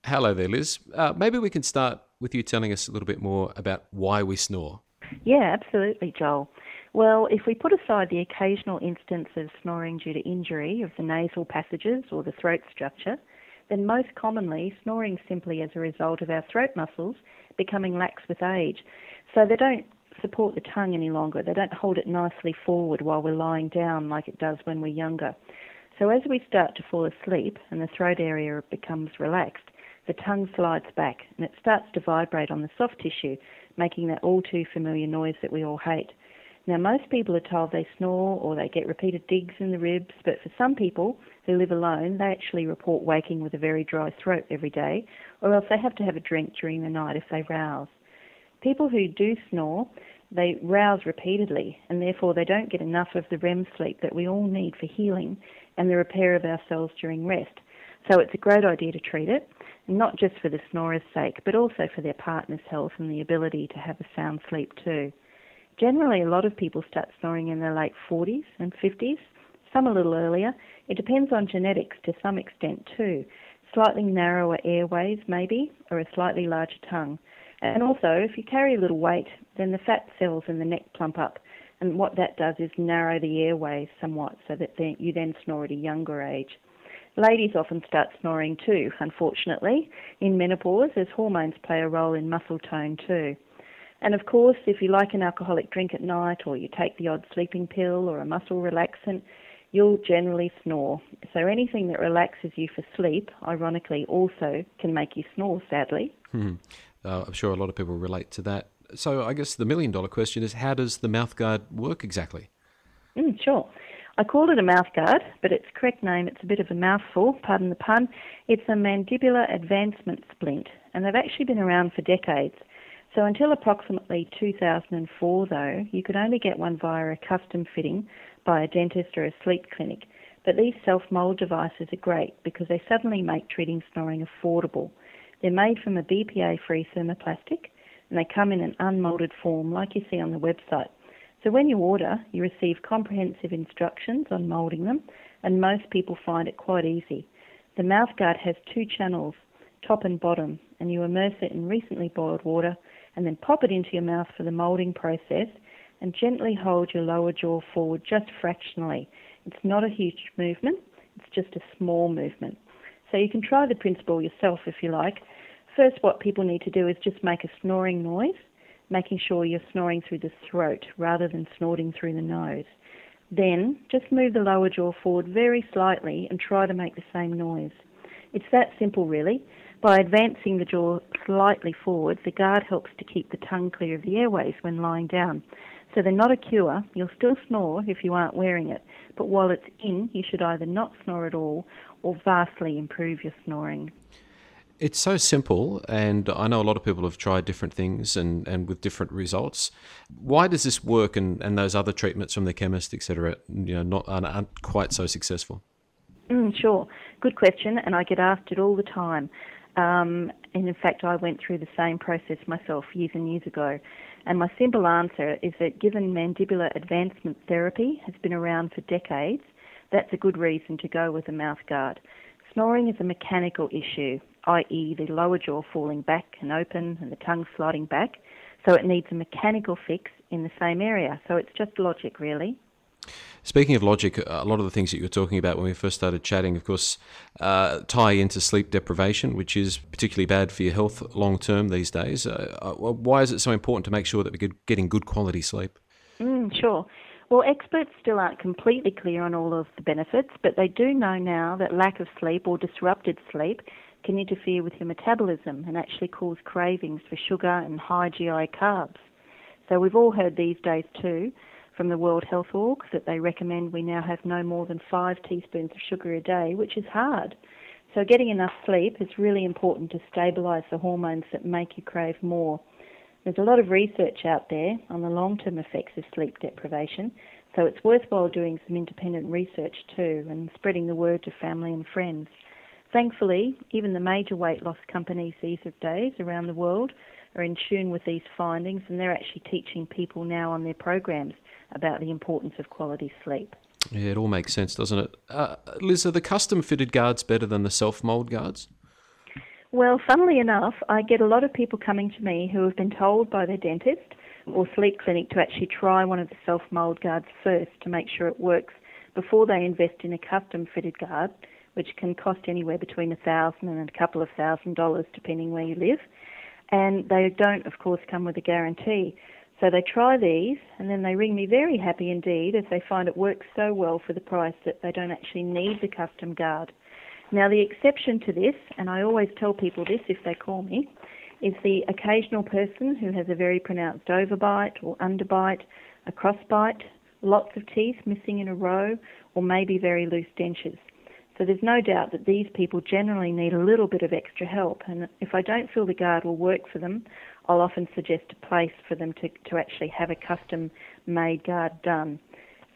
Hello there, Liz. Maybe we can start with you telling us a little bit more about why we snore. Yeah, absolutely, Joel. Well, if we put aside the occasional instance of snoring due to injury of the nasal passages or the throat structure, then most commonly snoring simply as a result of our throat muscles becoming lax with age. So they don't support the tongue any longer. They don't hold it nicely forward while we're lying down like it does when we're younger. So as we start to fall asleep and the throat area becomes relaxed, the tongue slides back and it starts to vibrate on the soft tissue, making that all too familiar noise that we all hate. Now, most people are told they snore or they get repeated digs in the ribs, but for some people who live alone, they actually report waking with a very dry throat every day, or else they have to have a drink during the night if they rouse. People who do snore, they rouse repeatedly, and therefore they don't get enough of the REM sleep that we all need for healing and the repair of our cells during rest. So it's a great idea to treat it, not just for the snorer's sake, but also for their partner's health and the ability to have a sound sleep too. Generally, a lot of people start snoring in their late 40s and 50s, some a little earlier. It depends on genetics to some extent too. Slightly narrower airways maybe, or a slightly larger tongue. And also, if you carry a little weight, then the fat cells in the neck plump up. And what that does is narrow the airways somewhat so that you then snore at a younger age. Ladies often start snoring too, unfortunately, in menopause, as hormones play a role in muscle tone too. And of course, if you like an alcoholic drink at night or you take the odd sleeping pill or a muscle relaxant, you'll generally snore. So anything that relaxes you for sleep, ironically, also can make you snore, sadly. I'm sure a lot of people relate to that. So I guess the million-dollar question is, how does the mouthguard work exactly? Sure. I call it a mouthguard, but its correct name, it's a bit of a mouthful, pardon the pun. It's a mandibular advancement splint, and they've actually been around for decades. So until approximately 2004, though, you could only get one via a custom fitting by a dentist or a sleep clinic. But these self-mould devices are great because they suddenly make treating snoring affordable. They're made from a BPA-free thermoplastic, and they come in an unmoulded form like you see on the website. So when you order, you receive comprehensive instructions on moulding them, and most people find it quite easy. The mouthguard has two channels, top and bottom, and you immerse it in recently boiled water and then pop it into your mouth for the moulding process and gently hold your lower jaw forward just fractionally. It's not a huge movement, it's just a small movement. So you can try the principle yourself if you like. First, what people need to do is just make a snoring noise, making sure you're snoring through the throat rather than snorting through the nose. Then, just move the lower jaw forward very slightly and try to make the same noise. It's that simple, really. By advancing the jaw slightly forward, the guard helps to keep the tongue clear of the airways when lying down. So they're not a cure. You'll still snore if you aren't wearing it. But while it's in, you should either not snore at all or vastly improve your snoring. It's so simple, and I know a lot of people have tried different things and with different results. Why does this work and those other treatments from the chemist, etc., aren't quite so successful? Sure. Good question, and I get asked it all the time. And in fact, I went through the same process myself years and years ago. And my simple answer is that given mandibular advancement therapy has been around for decades, that's a good reason to go with a mouthguard. Snoring is a mechanical issue, i.e. the lower jaw falling back and open and the tongue sliding back. So it needs a mechanical fix in the same area. So it's just logic, really. Speaking of logic, a lot of the things that you were talking about when we first started chatting, of course, tie into sleep deprivation, which is particularly bad for your health long term these days. Why is it so important to make sure that we're getting good quality sleep? Sure. Well, experts still aren't completely clear on all of the benefits, but they do know now that lack of sleep or disrupted sleep can interfere with your metabolism and actually cause cravings for sugar and high GI carbs. So we've all heard these days too from the World Health Org that they recommend we now have no more than 5 teaspoons of sugar a day, which is hard. So getting enough sleep is really important to stabilise the hormones that make you crave more. There's a lot of research out there on the long-term effects of sleep deprivation, so it's worthwhile doing some independent research too and spreading the word to family and friends. Thankfully, even the major weight loss companies these days around the world are in tune with these findings, and they're actually teaching people now on their programs about the importance of quality sleep. Yeah, it all makes sense, doesn't it? Liz, are the custom-fitted guards better than the self-mold guards? Well, funnily enough, I get a lot of people coming to me who have been told by their dentist or sleep clinic to actually try one of the self-mould guards first to make sure it works before they invest in a custom-fitted guard, which can cost anywhere between $1,000 and a couple of $1,000 depending where you live. And they don't, of course, come with a guarantee. So they try these and then they ring me very happy indeed as they find it works so well for the price that they don't actually need the custom guard. Now, the exception to this, and I always tell people this if they call me, is the occasional person who has a very pronounced overbite or underbite, a crossbite, lots of teeth missing in a row, or maybe very loose dentures. So there's no doubt that these people generally need a little bit of extra help, and if I don't feel the guard will work for them, I'll often suggest a place for them to actually have a custom-made guard done.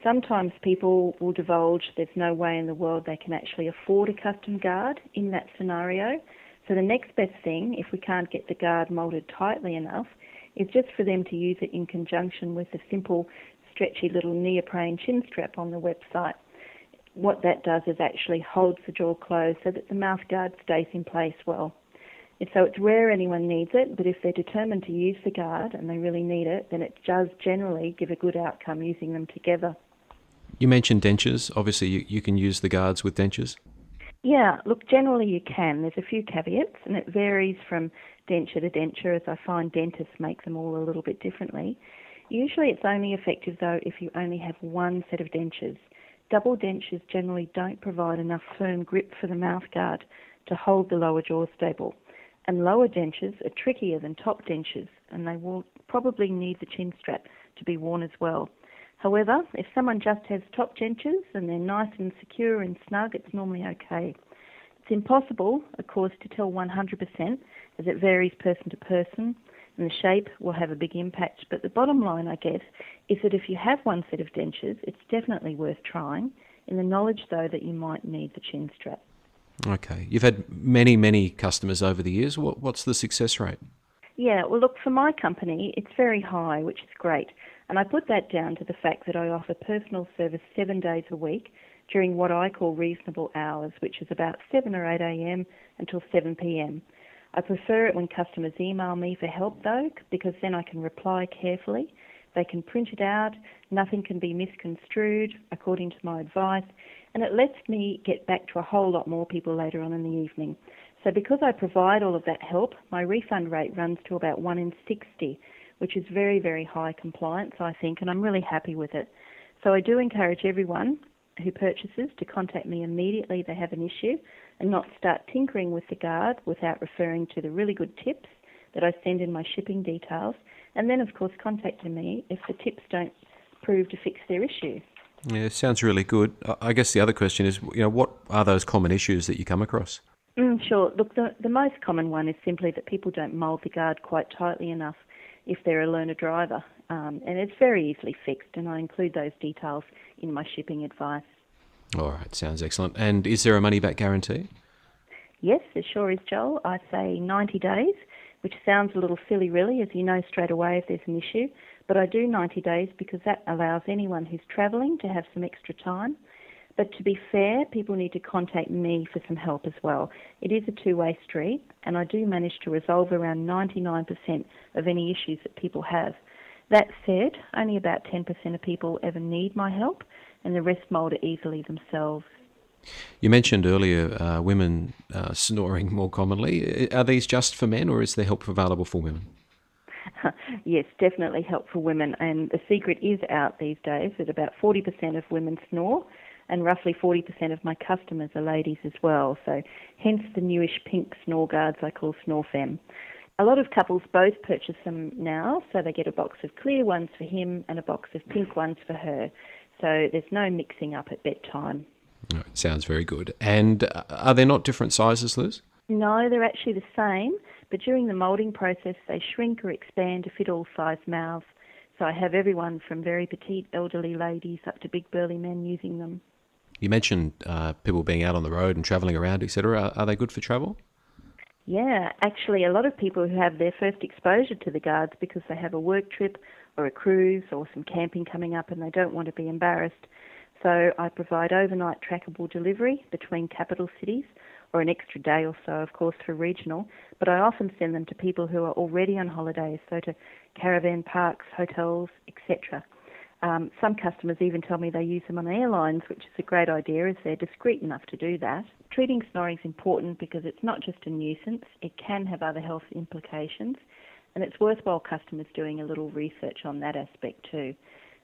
Sometimes people will divulge there's no way in the world they can actually afford a custom guard in that scenario. So the next best thing, if we can't get the guard moulded tightly enough, is just for them to use it in conjunction with a simple, stretchy little neoprene chin strap on the website. What that does is actually holds the jaw closed so that the mouth guard stays in place well. And so it's rare anyone needs it, but if they're determined to use the guard and they really need it, then it does generally give a good outcome using them together. You mentioned dentures. Obviously, you can use the guards with dentures. Yeah, look, generally you can. There's a few caveats, and it varies from denture to denture, as I find dentists make them all a little bit differently. Usually it's only effective, though, if you only have one set of dentures. Double dentures generally don't provide enough firm grip for the mouth guard to hold the lower jaw stable. And lower dentures are trickier than top dentures, and they will probably need the chin strap to be worn as well. However, if someone just has top dentures and they're nice and secure and snug, it's normally okay. It's impossible, of course, to tell 100% as it varies person to person and the shape will have a big impact. But the bottom line, I guess, is that if you have one set of dentures, it's definitely worth trying, in the knowledge, though, that you might need the chin strap. Okay. You've had many customers over the years. What's the success rate? Yeah, well, look, for my company, it's very high, which is great. And I put that down to the fact that I offer personal service 7 days a week during what I call reasonable hours, which is about 7 or 8 a.m. until 7 p.m. I prefer it when customers email me for help, though, because then I can reply carefully. They can print it out, nothing can be misconstrued according to my advice, and it lets me get back to a whole lot more people later on in the evening. So because I provide all of that help, my refund rate runs to about 1 in 60, which is very high compliance, I think, and I'm really happy with it. So I do encourage everyone who purchases to contact me immediately they have an issue and not start tinkering with the guard without referring to the really good tips that I send in my shipping details, and then, of course, contacting me if the tips don't prove to fix their issue. Yeah, sounds really good. I guess the other question is, what are those common issues that you come across? Sure. Look, the most common one is simply that people don't mould the guard quite tightly enough if they're a learner driver, and it's very easily fixed, and I include those details in my shipping advice. All right, sounds excellent. And is there a money-back guarantee? Yes, there sure is, Joel. I say 90 days, which sounds a little silly really, as you know straight away if there's an issue, but I do 90 days because that allows anyone who's travelling to have some extra time. But to be fair, people need to contact me for some help as well. It is a two-way street, and I do manage to resolve around 99% of any issues that people have. That said, only about 10% of people ever need my help, and the rest mould it easily themselves. You mentioned earlier women snoring more commonly. Are these just for men, or is there help available for women? Yes, definitely help for women, and the secret is out these days that about 40% of women snore, and roughly 40% of my customers are ladies as well, so hence the newish pink snore guards I call SnoreFem. A lot of couples both purchase them now, so they get a box of clear ones for him and a box of pink ones for her, so there's no mixing up at bedtime. Oh, sounds very good. And are there not different sizes, Liz? No, they're actually the same, but during the moulding process they shrink or expand to fit all size mouths, so I have everyone from very petite elderly ladies up to big burly men using them. You mentioned people being out on the road and travelling around, etc. Are they good for travel? Yeah, actually a lot of people who have their first exposure to the guards because they have a work trip or a cruise or some camping coming up and they don't want to be embarrassed. So I provide overnight trackable delivery between capital cities or an extra day or so, of course, for regional, but I often send them to people who are already on holidays, so to caravan parks, hotels, etc. Some customers even tell me they use them on airlines, which is a great idea as they're discreet enough to do that. Treating snoring is important because it's not just a nuisance, it can have other health implications, and it's worthwhile customers doing a little research on that aspect too.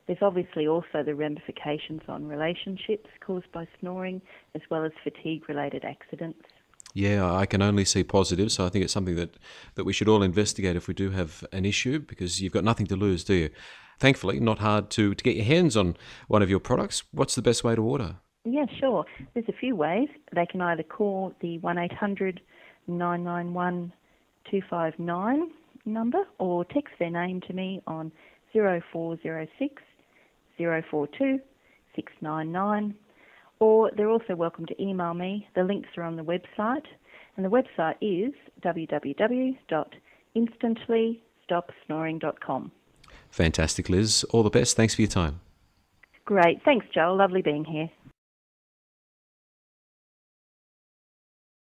There's obviously also the ramifications on relationships caused by snoring, as well as fatigue-related accidents. Yeah, I can only see positives, so I think it's something that we should all investigate if we do have an issue, because you've got nothing to lose, do you? Thankfully, not hard to get your hands on one of your products. What's the best way to order? Yeah, sure. There's a few ways. They can either call the 1800 991 259 number or text their name to me on 0406 042 699, or they're also welcome to email me. The links are on the website, and the website is www.instantly-stop-snoring.com. Fantastic, Liz. All the best. Thanks for your time. Great. Thanks, Joel. Lovely being here.